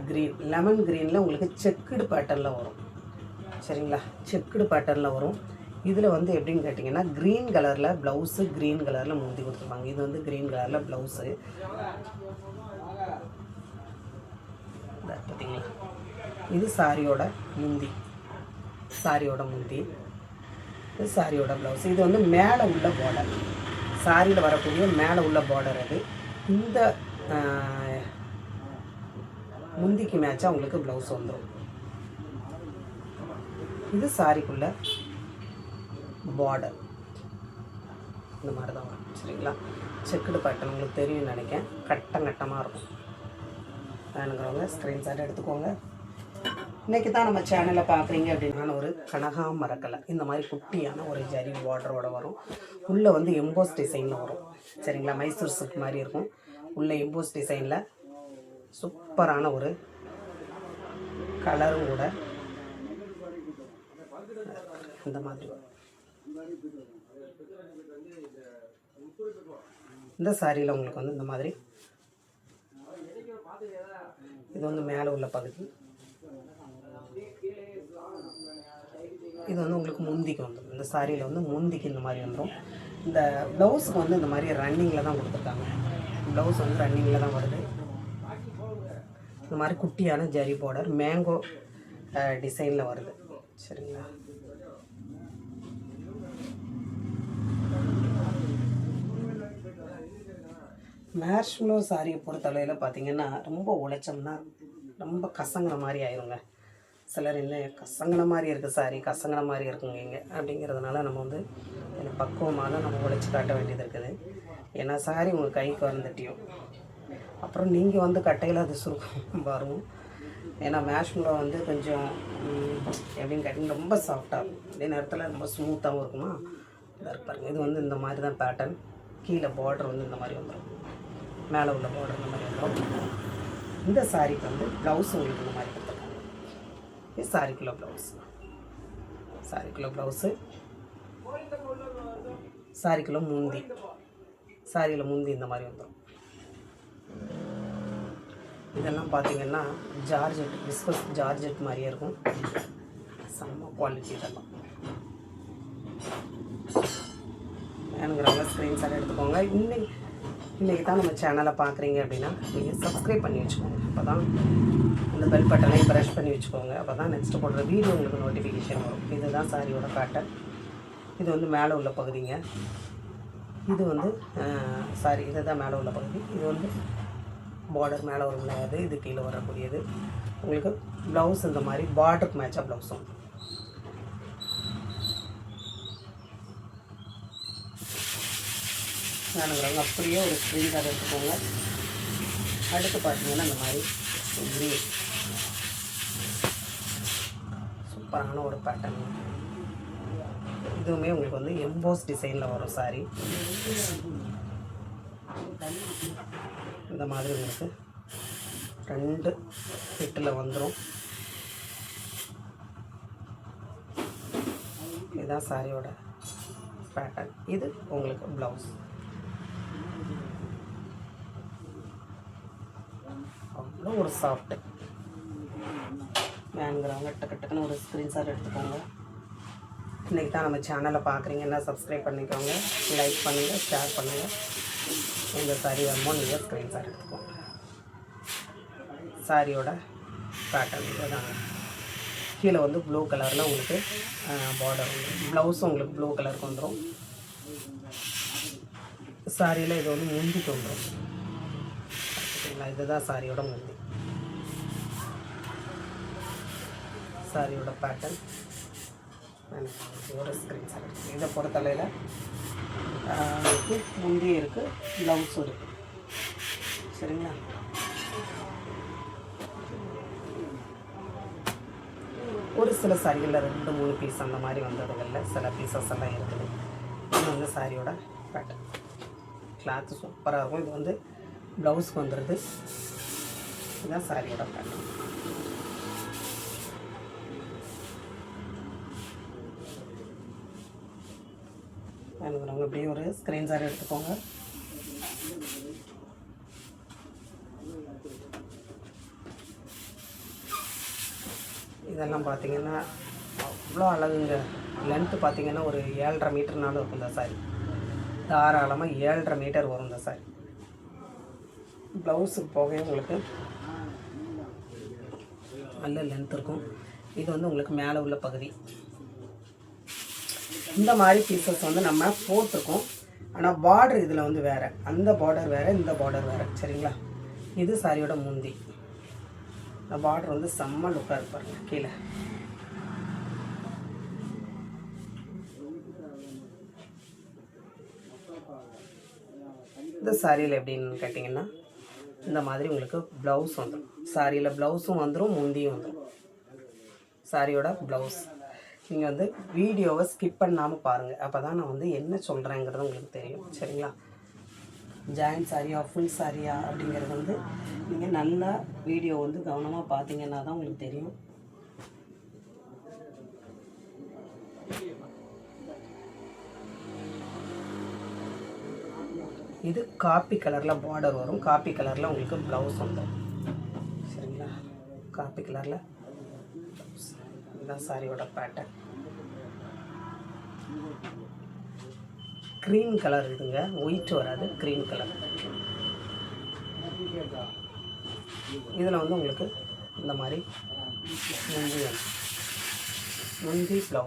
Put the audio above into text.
Green, lemon க்ரீனில் உங்களுக்கு checked பேட்டர்னில் வரும். சரிங்களா, செக்குடு பேட்டர்னில் வரும். இதில் வந்து எப்படின்னு கேட்டிங்கன்னா க்ரீன் கலரில் ப்ளவுஸு, க்ரீன் கலரில் முந்தி கொடுத்துருப்பாங்க. இது வந்து க்ரீன் கலரில் ப்ளவுஸு. பார்த்தீங்களா, இது சாரியோட முந்தி, சாரியோட முந்தி, இது சாரியோட ப்ளவுஸ். இது வந்து மேலே உள்ள பார்டர், சாரியில் வரக்கூடிய மேலே உள்ள பார்டர். அது இந்த முந்திக்கு மேட்சாக உங்களுக்கு ப்ளவுஸ் வந்துடும். இது சாரிக்குள்ள பார்டர் இந்த மாதிரி தான் வரும். சரிங்களா, செக்குடு பேட்டர்ன் உங்களுக்கு தெரியும் நினைக்கிறேன். கட்டமாக இருக்கும். வேணுங்கிறவங்க ஸ்க்ரீன்ஷாட் எடுத்துக்கோங்க. இன்றைக்கி தான் நம்ம சேனலில் பார்க்குறீங்க அப்படின்னா ஒரு கனகாமரக்கலை இந்த மாதிரி குட்டியான ஒரு ஜரி பார்டரோட வரும். உள்ளே வந்து எம்போஸ் டிசைனில் வரும். சரிங்களா, மைசூர் சில்க் மாதிரி இருக்கும். உள்ளே எம்போஸ் டிசைனில் சூப்பரான ஒரு கலரும் கூட இந்த மாதிரி வரும். இந்த சாரியில் உங்களுக்கு வந்து இந்த மாதிரி இது வந்து மேலே உள்ள பகுதி. இது வந்து உங்களுக்கு முந்திக்கு வந்துடும். இந்த சாரியில் வந்து முந்திக்கு இந்த மாதிரி வந்துடும். இந்த ப்ளவுஸுக்கு வந்து இந்த மாதிரி ரன்னிங்கில் தான் கொடுத்துருக்காங்க. ப்ளவுஸ் வந்து ரன்னிங்கில் தான் வருது. இந்த மாதிரி குட்டியான ஜரி பார்டர் மேங்கோ டிசைனில் வருது. சரிங்களா, மேஷ்மலோ சாரியை பொறுத்தளவில் பார்த்திங்கன்னா ரொம்ப உழைச்சோம்னா ரொம்ப கசங்கின மாதிரி ஆயிருங்க. சிலர் என்ன கசங்கின மாதிரி இருக்குது சாரி, கசங்கின மாதிரி இருக்குங்க இங்கே அப்படிங்கிறதுனால நம்ம வந்து பக்குவமாக தான் நம்ம உழைச்சி காட்ட வேண்டியது இருக்குது. ஏன்னா சாரி உங்கள் கைக்கு வந்துட்டியும் அப்புறம் நீங்கள் வந்து கட்டையில் அது சுருக்கம் வரும். ஏன்னா மேஷ்மலோ வந்து கொஞ்சம் எப்படின்னு கேட்டிங்கன்னா ரொம்ப சாஃப்டாக இருக்கும். அதே நேரத்தில் ரொம்ப ஸ்மூத்தாகவும் இருக்குமா. இதாக பாருங்கள், இது வந்து இந்த மாதிரி தான் பேட்டர்ன். கீழே பார்டர் வந்து இந்த மாதிரி வந்துடும், மேலே உள்ள பார்டர் இந்த மாதிரி வந்துடும். இந்த சாரிக்கு வந்து ப்ளவுஸ் உங்களுக்கு இந்த மாதிரி கொடுத்துருக்காங்க. இது சாரிக்குள்ள ப்ளவுஸ், சாரிக்குள்ள ப்ளவுஸு, சாரிக்குள்ள முந்தி, சாரியில் முந்தி இந்த மாதிரி வந்துடும். இதெல்லாம் பார்த்திங்கன்னா ஜார்ஜெட், டிஸ்கஸ் ஜார்ஜெட் மாதிரியே இருக்கும். செம்ம குவாலிட்டி இதெல்லாம். வேணுங்கிறவங்க ஸ்க்ரீன்ஷாட் எடுத்துக்கோங்க. இன்றைக்கி தான் நம்ம சேனலை பார்க்குறீங்க அப்படின்னா நீங்கள் சப்ஸ்கிரைப் பண்ணி வச்சுக்கோங்க. அப்போ தான் இந்த பெல் பட்டனை ப்ரெஷ் பண்ணி வச்சுக்கோங்க. அப்போ தான் நெக்ஸ்ட்டு போடுற வீடியோ உங்களுக்கு நோட்டிஃபிகேஷன் வரும். இதுதான் சாரியோட பேட்டர்ன். இது வந்து மேலே உள்ள பகுதிங்க. இது வந்து சாரி, இது தான் மேலே உள்ள பகுதி. இது வந்து பார்டர் மேலே உள்ளது, இது கீழே வரக்கூடியது. உங்களுக்கு ப்ளவுஸ் இந்த மாதிரி பார்டருக்கு மேட்சாக ப்ளவுஸும். வேணுங்கிறவங்க அப்படியே ஒரு ஸ்க்ரீன்ஷாட் எடுத்துக்கோங்க. அடுத்து பார்த்தீங்கன்னா இந்த மாதிரி க்ரீன் சூப்பரான ஒரு பேட்டர்ன். இதுவுமே உங்களுக்கு வந்து எம்போஸ் டிசைனில் வரும் சாரி. இந்த மாதிரி உங்களுக்கு 2 ஃபிட்டில் வந்துடும். இதுதான் சாரியோட பேட்டர்ன். இது உங்களுக்கு ப்ளவுஸ். அவ்வளோ ஒரு சாஃப்ட்டு. வேணுங்கிறவங்க டக்குன்னு ஒரு ஸ்க்ரீன்ஷாட் எடுத்துக்கோங்க. இன்றைக்கி தான் நம்ம சேனலை பார்க்குறீங்கன்னா சப்ஸ்கிரைப் பண்ணிக்கோங்க, லைக் பண்ணுங்கள், ஷேர் பண்ணுங்கள். எந்த சாரி வேணுமோ நீங்கள் ஸ்க்ரீன்ஷாட் எடுத்துக்கோங்க. சாரியோட பேட்டர்ன் இதுதாங்க. கீழே வந்து ப்ளூ கலரில் உங்களுக்கு பார்டர் வந்துடும். ப்ளவுஸும் உங்களுக்கு ப்ளூ கலருக்கு வந்துடும். சாரியில் இது வந்து முந்திக்கு வந்துடும். ஓகேங்களா, இதுதான் சாரியோட முந்தி, சாரியோட பேட்டர்ன். ஒரு ஸ்க்ரீன்ஷாட் இருக்குது. இதை பொறுத்தளவில் முந்தியும் இருக்குது, ப்ளவுஸும் இருக்குது. சரிங்களா, ஒரு சில சாரிகளில் 2-3 பீஸ் அந்த மாதிரி வந்ததுகளில் சில பீசஸ் எல்லாம் இருக்குது. இது வந்து சாரியோட பேட்டர்ன். கிளாத்து சூப்பராக இருக்கும். இது வந்து ப்ளவுஸ்க்கு வந்துடுது. இதுதான் சாரியோட பேட்டர்ன். வேணுங்கிறவங்க அப்படியே ஒரு ஸ்க்ரீன்ஷாட் எடுத்துக்கோங்க. இதெல்லாம் பார்த்திங்கன்னா அவ்வளோ அழகுங்க. லென்த்து பார்த்திங்கன்னா ஒரு 7.5 மீட்டர்னாலும் இருக்கும் இந்த சாரி. தாராளமாக 7.5 மீட்டர் வரும் இந்த சாரி. ப்ளவுஸுக்கு போகவே உங்களுக்கு நல்ல லென்த் இருக்கும். இது வந்து உங்களுக்கு மேலே உள்ள பகுதி. இந்த மாதிரி பீசஸ் வந்து நம்ம போட்டிருக்கோம். ஆனால் பார்டர் இதில் வந்து வேறு. அந்த பார்டர் வேறு, இந்த பார்டர் வேறு. சரிங்களா? இது சாரியோட முந்தி. இந்த பார்டர் வந்து செம்ம லுக்காக இருப்பாருங்க. கீழே இந்த சாரியில் எப்படின்னு கேட்டிங்கன்னா இந்த மாதிரி உங்களுக்கு ப்ளவுஸ் வந்துடும். சாரியில் ப்ளவுஸும் வந்துடும், முந்தியும் வந்துடும். சாரியோட ப்ளவுஸ் நீங்கள் வந்து வீடியோவை ஸ்கிப் பண்ணாமல் பாருங்கள். அப்போ தான் நான் வந்து என்ன சொல்கிறேங்கிறது உங்களுக்கு தெரியும். சரிங்களா? ஜாயின்ட் சாரியா ஃபுல் சாரியா அப்படிங்கிறது வந்து நீங்கள் நல்லா வீடியோ வந்து கவனமாக பார்த்தீங்கன்னா தான் உங்களுக்கு தெரியும். இது காப்பி கலரில் பார்டர் வரும். காப்பி கலரில் உங்களுக்கு ப்ளவுஸ் வந்துடும். சரிங்களா? காப்பி கலரில் இதுதான் சாரியோட பேட்டர்ன். க்ரீன் கலர் இதுங்க, ஒயிட் வராது, க்ரீன் கலர். இதில் வந்து உங்களுக்கு இந்த மாதிரி முந்தி ப்ளவுஸ்.